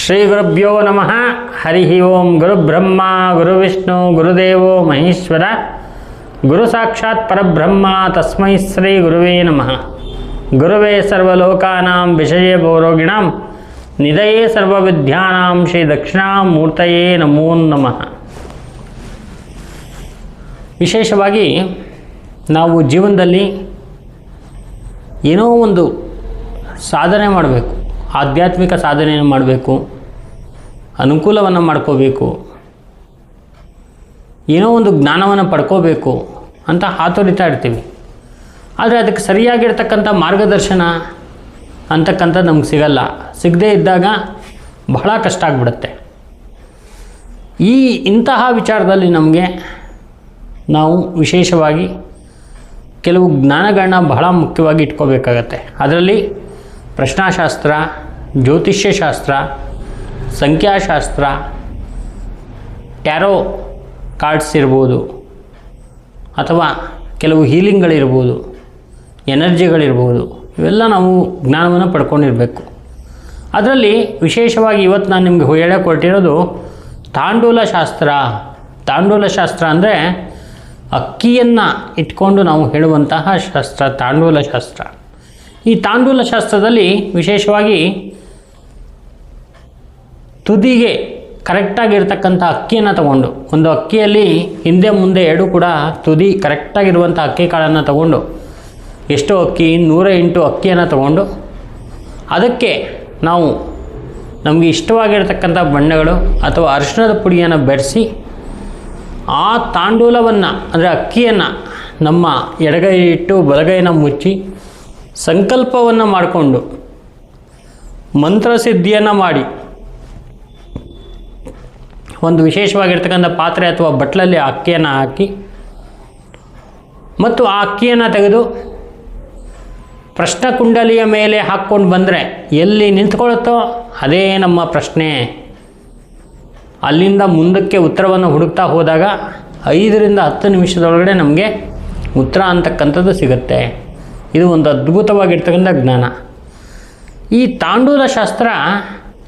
ಶ್ರೀ ಗುರುಭ್ಯೋ ನಮಃ. ಹರಿ ಓಂ. ಗುರುಬ್ರಹ್ಮ ಗುರುವಿಷ್ಣು ಗುರುದೇವೋ ಮಹೇಶ್ವರ, ಗುರು ಸಾಕ್ಷಾತ್ ಪರಬ್ರಹ್ಮ, ತಸ್ಮೈ ಶ್ರೀ ಗುರುವೇ ನಮಃ. ಗುರುವೇ ಸರ್ವಲೋಕಾನಾಂ ವಿಷಯೇ ಭವರೋಗಿಣಾಂ ನಿಧಯೇ ಸರ್ವವಿದ್ಯಾನಾಂ ಶ್ರೀ ದಕ್ಷಿಣಾಮೂರ್ತಯೇ ನಮೋ ನಮಃ. ವಿಶೇಷವಾಗಿ ನಾವು ಜೀವನದಲ್ಲಿ ಏನೋ ಒಂದು ಸಾಧನೆ ಮಾಡಬೇಕು, ಆಧ್ಯಾತ್ಮಿಕ ಸಾಧನೆಯನ್ನು ಮಾಡಬೇಕು, ಅನುಕೂಲವನ್ನು ಮಾಡ್ಕೋಬೇಕು, ಏನೋ ಒಂದು ಜ್ಞಾನವನ್ನು ಪಡ್ಕೋಬೇಕು ಅಂತ ಹಾತೊರಿತಾ ಇರ್ತೀವಿ. ಆದರೆ ಅದಕ್ಕೆ ಸರಿಯಾಗಿರ್ತಕ್ಕಂಥ ಮಾರ್ಗದರ್ಶನ ಅಂತಕ್ಕಂಥದ್ದು ನಮ್ಗೆ ಸಿಗಲ್ಲ. ಸಿಗದೇ ಇದ್ದಾಗ ಬಹಳ ಕಷ್ಟ ಆಗಿಬಿಡುತ್ತೆ. ಇಂತಹ ವಿಚಾರದಲ್ಲಿ ನಮಗೆ ನಾವು ವಿಶೇಷವಾಗಿ ಕೆಲವು ಜ್ಞಾನಗಳನ್ನ ಬಹಳ ಮುಖ್ಯವಾಗಿ ಇಟ್ಕೋಬೇಕಾಗತ್ತೆ. ಅದರಲ್ಲಿ ಪ್ರಶ್ನಾಶಾಸ್ತ್ರ, ಜ್ಯೋತಿಷ್ಯಶಾಸ್ತ್ರ, ಸಂಖ್ಯಾಶಾಸ್ತ್ರ, ಟ್ಯಾರೋ ಕಾರ್ಡ್ಸ್ ಇರ್ಬೋದು, ಅಥವಾ ಕೆಲವು ಹೀಲಿಂಗ್ಗಳಿರ್ಬೋದು, ಎನರ್ಜಿಗಳಿರ್ಬೋದು, ಇವೆಲ್ಲ ನಾವು ಜ್ಞಾನವನ್ನು ಪಡ್ಕೊಂಡಿರಬೇಕು. ಅದರಲ್ಲಿ ವಿಶೇಷವಾಗಿ ಇವತ್ತು ನಾನು ನಿಮಗೆ ಹೇಳಕ್ಕೆ ಹೊರಟಿರೋದು ತಾಂಡೂಲ ಶಾಸ್ತ್ರ. ತಾಂಡೂಲ ಶಾಸ್ತ್ರ ಅಂದರೆ ಅಕ್ಕಿಯನ್ನು ಇಟ್ಕೊಂಡು ನಾವು ಹೇಳುವಂತಹ ಶಾಸ್ತ್ರ ತಾಂಡೂಲ ಶಾಸ್ತ್ರ. ಈ ತಾಂಡೂಲ ಶಾಸ್ತ್ರದಲ್ಲಿ ವಿಶೇಷವಾಗಿ ತುದಿಗೆ ಕರೆಕ್ಟಾಗಿರ್ತಕ್ಕಂಥ ಅಕ್ಕಿಯನ್ನು ತಗೊಂಡು, ಒಂದು ಅಕ್ಕಿಯಲ್ಲಿ ಹಿಂದೆ ಮುಂದೆ ಎರಡು ಕೂಡ ತುದಿ ಕರೆಕ್ಟಾಗಿರುವಂಥ ಅಕ್ಕಿ ಕಾಳನ್ನು ತಗೊಂಡು, ಎಷ್ಟೋ ಅಕ್ಕಿ 108 ಅಕ್ಕಿಯನ್ನು ತಗೊಂಡು ಅದಕ್ಕೆ ನಾವು ನಮಗೆ ಇಷ್ಟವಾಗಿರ್ತಕ್ಕಂಥ ಬಣ್ಣಗಳು ಅಥವಾ ಅರಿಶಿಣದ ಪುಡಿಯನ್ನು ಬೆರೆಸಿ ಆ ತಾಂಡೂಲವನ್ನು ಅಂದರೆ ಅಕ್ಕಿಯನ್ನು ನಮ್ಮ ಎಡಗೈ ಇಟ್ಟು ಬಲಗೈನ ಮುಚ್ಚಿ ಸಂಕಲ್ಪವನ್ನು ಮಾಡಿಕೊಂಡು ಮಂತ್ರಸಿದ್ಧಿಯನ್ನು ಮಾಡಿ ಒಂದು ವಿಶೇಷವಾಗಿರ್ತಕ್ಕಂಥ ಪಾತ್ರೆ ಅಥವಾ ಬಟ್ಲಲ್ಲಿ ಆ ಅಕ್ಕಿಯನ್ನು ಹಾಕಿ ಮತ್ತು ಆ ಅಕ್ಕಿಯನ್ನು ತೆಗೆದು ಪ್ರಶ್ನಕುಂಡಲಿಯ ಮೇಲೆ ಹಾಕ್ಕೊಂಡು ಬಂದರೆ ಎಲ್ಲಿ ನಿಂತ್ಕೊಳ್ಳುತ್ತೋ ಅದೇ ನಮ್ಮ ಪ್ರಶ್ನೆ. ಅಲ್ಲಿಂದ ಮುಂದಕ್ಕೆ ಉತ್ತರವನ್ನು ಹುಡುಕ್ತಾ ಹೋದಾಗ 5 ರಿಂದ 10 ನಿಮಿಷದೊಳಗಡೆ ನಮಗೆ ಉತ್ತರ ಅಂತಕ್ಕಂಥದ್ದು ಸಿಗುತ್ತೆ. ಇದು ಒಂದು ಅದ್ಭುತವಾಗಿರ್ತಕ್ಕಂಥ ಜ್ಞಾನ. ಈ ತಾಂಡೂಲ ಶಾಸ್ತ್ರ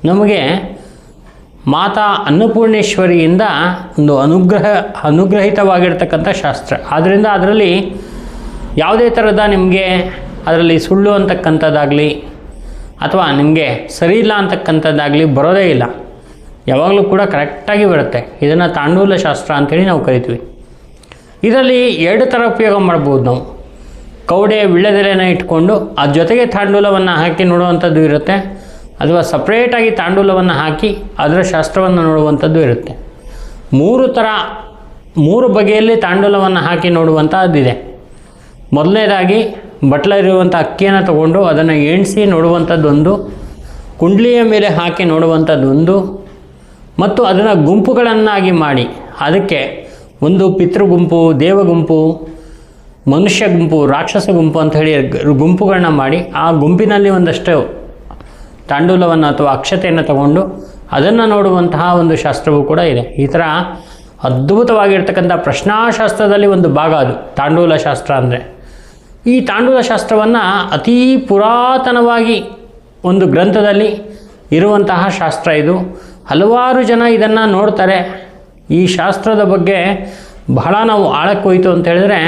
ನಮಗೆ ಮಾತಾ ಅನ್ನಪೂರ್ಣೇಶ್ವರಿಯಿಂದ ಒಂದು ಅನುಗ್ರಹಿತವಾಗಿರ್ತಕ್ಕಂಥ ಶಾಸ್ತ್ರ. ಆದ್ದರಿಂದ ಅದರಲ್ಲಿ ಯಾವುದೇ ಥರದ ನಿಮಗೆ ಅದರಲ್ಲಿ ಸುಳ್ಳು ಅಂತಕ್ಕಂಥದ್ದಾಗಲಿ ಅಥವಾ ನಿಮಗೆ ಸರಿಯಿಲ್ಲ ಅಂತಕ್ಕಂಥದ್ದಾಗಲಿ ಬರೋದೇ ಇಲ್ಲ. ಯಾವಾಗಲೂ ಕೂಡ ಕರೆಕ್ಟಾಗಿ ಬರುತ್ತೆ. ಇದನ್ನು ತಾಂಡೂಲ ಶಾಸ್ತ್ರ ಅಂಥೇಳಿ ನಾವು ಕರಿತೀವಿ. ಇದರಲ್ಲಿ 2 ಥರ ಉಪಯೋಗ ಮಾಡ್ಬೋದು ನಾವು. ಕೌಡೆ ವಿಳ್ಯದೆಲೆನ ಇಟ್ಕೊಂಡು ಅದ್ರ ಜೊತೆಗೆ ತಾಂಡೂಲವನ್ನು ಹಾಕಿ ನೋಡುವಂಥದ್ದು ಇರುತ್ತೆ, ಅಥವಾ ಸಪ್ರೇಟಾಗಿ ತಾಂಡೂಲವನ್ನು ಹಾಕಿ ಅದರ ಶಾಸ್ತ್ರವನ್ನು ನೋಡುವಂಥದ್ದು ಇರುತ್ತೆ. 3 ಬಗೆಯಲ್ಲಿ ತಾಂಡೂಲವನ್ನು ಹಾಕಿ ನೋಡುವಂಥದ್ದಿದೆ. ಮೊದಲನೇದಾಗಿ ಬಟ್ಲಲ್ಲಿರುವಂಥ ಅಕ್ಕಿಯನ್ನು ತಗೊಂಡು ಅದನ್ನು ಎಣಿಸಿ ನೋಡುವಂಥದ್ದೊಂದು, ಕುಂಡ್ಲಿಯ ಮೇಲೆ ಹಾಕಿ ನೋಡುವಂಥದ್ದೊಂದು, ಮತ್ತು ಅದನ್ನು ಗುಂಪುಗಳನ್ನಾಗಿ ಮಾಡಿ ಅದಕ್ಕೆ ಒಂದು ಪಿತೃಗುಂಪು, ದೇವಗುಂಪು, ಮನುಷ್ಯ ಗುಂಪು, ರಾಕ್ಷಸ ಗುಂಪು ಅಂಥೇಳಿ ಗುಂಪುಗಳನ್ನ ಮಾಡಿ ಆ ಗುಂಪಿನಲ್ಲಿ ಒಂದಷ್ಟು ತಾಂಡೂಲವನ್ನು ಅಥವಾ ಅಕ್ಷತೆಯನ್ನು ತಗೊಂಡು ಅದನ್ನು ನೋಡುವಂತಹ ಒಂದು ಶಾಸ್ತ್ರವೂ ಕೂಡ ಇದೆ. ಈ ಥರ ಅದ್ಭುತವಾಗಿರ್ತಕ್ಕಂಥ ಪ್ರಶ್ನಾಶಾಸ್ತ್ರದಲ್ಲಿ ಒಂದು ಭಾಗ ಅದು ತಾಂಡೂಲ ಶಾಸ್ತ್ರ ಅಂದರೆ. ಈ ತಾಂಡೂಲ ಶಾಸ್ತ್ರವನ್ನು ಅತೀ ಪುರಾತನವಾಗಿ ಒಂದು ಗ್ರಂಥದಲ್ಲಿ ಇರುವಂತಹ ಶಾಸ್ತ್ರ ಇದು. ಹಲವಾರು ಜನ ಇದನ್ನು ನೋಡ್ತಾರೆ. ಈ ಶಾಸ್ತ್ರದ ಬಗ್ಗೆ ಬಹಳ ನಾವು ಆಳಕ್ಕೆ ಹೋಯಿತು ಅಂತ ಹೇಳಿದ್ರೆ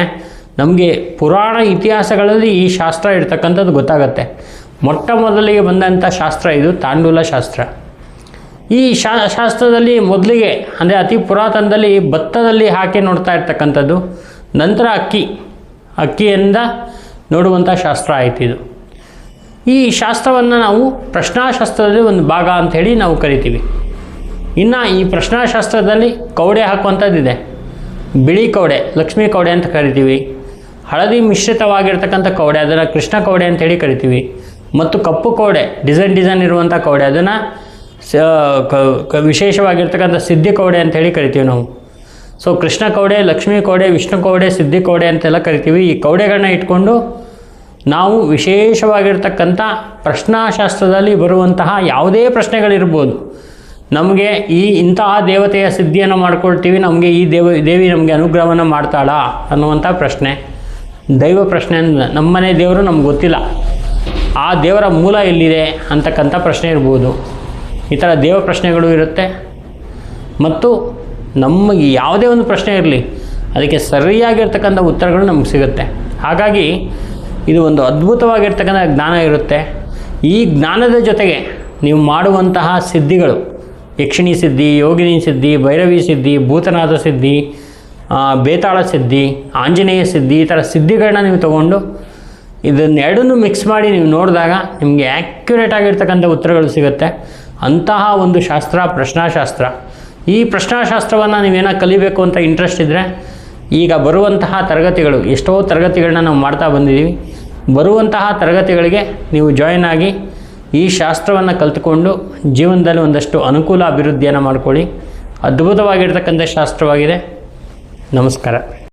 ನಮಗೆ ಪುರಾಣ ಇತಿಹಾಸಗಳಲ್ಲಿ ಈ ಶಾಸ್ತ್ರ ಇರ್ತಕ್ಕಂಥದ್ದು ಗೊತ್ತಾಗತ್ತೆ. ಮೊಟ್ಟ ಮೊದಲಿಗೆ ಬಂದಂಥ ಶಾಸ್ತ್ರ ಇದು ತಾಂಡೂಲ ಶಾಸ್ತ್ರ. ಈ ಶಾಸ್ತ್ರದಲ್ಲಿ ಮೊದಲಿಗೆ ಅಂದರೆ ಅತಿ ಪುರಾತನದಲ್ಲಿ ಭತ್ತದಲ್ಲಿ ಹಾಕಿ ನೋಡ್ತಾ ಇರ್ತಕ್ಕಂಥದ್ದು, ನಂತರ ಅಕ್ಕಿಯಿಂದ ನೋಡುವಂಥ ಶಾಸ್ತ್ರ ಆಯ್ತು ಇದು. ಈ ಶಾಸ್ತ್ರವನ್ನು ನಾವು ಪ್ರಶ್ನಾಶಾಸ್ತ್ರದಲ್ಲಿ ಒಂದು ಭಾಗ ಅಂಥೇಳಿ ನಾವು ಕರಿತೀವಿ. ಇನ್ನು ಈ ಪ್ರಶ್ನಾಶಾಸ್ತ್ರದಲ್ಲಿ ಕೌಡೆ ಹಾಕುವಂಥದ್ದಿದೆ. ಬಿಳಿ ಕೌಡೆ, ಲಕ್ಷ್ಮೀ ಕೌಡೆ ಅಂತ ಕರಿತೀವಿ. ಹಳದಿ ಮಿಶ್ರಿತವಾಗಿರ್ತಕ್ಕಂಥ ಕೌಡೆ, ಅದನ್ನು ಕೃಷ್ಣ ಕೌಡೆ ಅಂಥೇಳಿ ಕರಿತೀವಿ. ಮತ್ತು ಕಪ್ಪು ಕೌಡೆ, ಡಿಸೈನ್ ಇರುವಂಥ ಕೌಡೆ, ಅದನ್ನು ವಿಶೇಷವಾಗಿರ್ತಕ್ಕಂಥ ಸಿದ್ಧಿ ಕೌಡೆ ಅಂಥೇಳಿ ಕರಿತೀವಿ ನಾವು. ಸೊ ಕೃಷ್ಣ ಕೌಡೆ, ಲಕ್ಷ್ಮೀ ಕೌಡೆ, ವಿಷ್ಣು ಕೌಡೆ, ಸಿದ್ಧಿ ಕೌಡೆ ಅಂತೆಲ್ಲ ಕರಿತೀವಿ. ಈ ಕೌಡೆಗಳನ್ನ ಇಟ್ಕೊಂಡು ನಾವು ವಿಶೇಷವಾಗಿರ್ತಕ್ಕಂಥ ಪ್ರಶ್ನಾಶಾಸ್ತ್ರದಲ್ಲಿ ಬರುವಂತಹ ಯಾವುದೇ ಪ್ರಶ್ನೆಗಳಿರ್ಬೋದು, ನಮಗೆ ಇಂತಹ ದೇವತೆಯ ಸಿದ್ಧಿಯನ್ನು ಮಾಡ್ಕೊಳ್ತೀವಿ, ನಮಗೆ ಈ ದೇವಿ ನಮಗೆ ಅನುಗ್ರಹವನ್ನು ಮಾಡ್ತಾಳಾ ಅನ್ನುವಂಥ ಪ್ರಶ್ನೆ, ದೈವ ಪ್ರಶ್ನೆ. ನಮ್ಮನೆ ದೇವರು ನಮ್ಗೆ ಗೊತ್ತಿಲ್ಲ, ಆ ದೇವರ ಮೂಲ ಎಲ್ಲಿದೆ ಅಂತಕ್ಕಂಥ ಪ್ರಶ್ನೆ ಇರ್ಬೋದು. ಈ ಥರ ದೇವ ಪ್ರಶ್ನೆಗಳು ಇರುತ್ತೆ. ಮತ್ತು ನಮಗೆ ಯಾವುದೇ ಒಂದು ಪ್ರಶ್ನೆ ಇರಲಿ ಅದಕ್ಕೆ ಸರಿಯಾಗಿರ್ತಕ್ಕಂಥ ಉತ್ತರಗಳು ನಮಗೆ ಸಿಗುತ್ತೆ. ಹಾಗಾಗಿ ಇದು ಒಂದು ಅದ್ಭುತವಾಗಿರ್ತಕ್ಕಂಥ ಜ್ಞಾನ ಇರುತ್ತೆ. ಈ ಜ್ಞಾನದ ಜೊತೆಗೆ ನೀವು ಮಾಡುವಂತಹ ಸಿದ್ಧಿಗಳು, ಯಕ್ಷಿಣಿ ಸಿದ್ಧಿ, ಯೋಗಿನಿ ಸಿದ್ಧಿ, ಭೈರವಿ ಸಿದ್ಧಿ, ಭೂತನಾಥ ಸಿದ್ಧಿ, ಬೇತಾಳ ಸಿದ್ಧಿ, ಆಂಜನೇಯ ಸಿದ್ಧಿ, ಈ ಥರ ಸಿದ್ಧಿಗಳನ್ನ ನೀವು ತೊಗೊಂಡು ಇದನ್ನೆರಡನ್ನೂ ಮಿಕ್ಸ್ ಮಾಡಿ ನೀವು ನೋಡಿದಾಗ ನಿಮಗೆ ಆ್ಯಕ್ಯುರೇಟ್ ಆಗಿರ್ತಕ್ಕಂಥ ಉತ್ತರಗಳು ಸಿಗುತ್ತೆ. ಅಂತಹ ಒಂದು ಶಾಸ್ತ್ರ ಪ್ರಶ್ನಾಶಾಸ್ತ್ರ. ಈ ಪ್ರಶ್ನಾಶಾಸ್ತ್ರವನ್ನು ನೀವೇನೋ ಕಲಿಬೇಕು ಅಂತ ಇಂಟ್ರೆಸ್ಟ್ ಇದ್ದರೆ ಈಗ ಬರುವಂತಹ ತರಗತಿಗಳು, ಎಷ್ಟೋ ತರಗತಿಗಳನ್ನ ನಾವು ಮಾಡ್ತಾ ಬಂದಿದ್ದೀವಿ. ಬರುವಂತಹ ತರಗತಿಗಳಿಗೆ ನೀವು ಜಾಯಿನ್ ಆಗಿ ಈ ಶಾಸ್ತ್ರವನ್ನು ಕಲಿತುಕೊಂಡು ಜೀವನದಲ್ಲಿ ಒಂದಷ್ಟು ಅನುಕೂಲ ಅಭಿವೃದ್ಧಿಯನ್ನು ಮಾಡಿಕೊಳ್ಳಿ. ಅದ್ಭುತವಾಗಿರ್ತಕ್ಕಂಥ ಶಾಸ್ತ್ರವಾಗಿದೆ. ನಮಸ್ಕಾರ.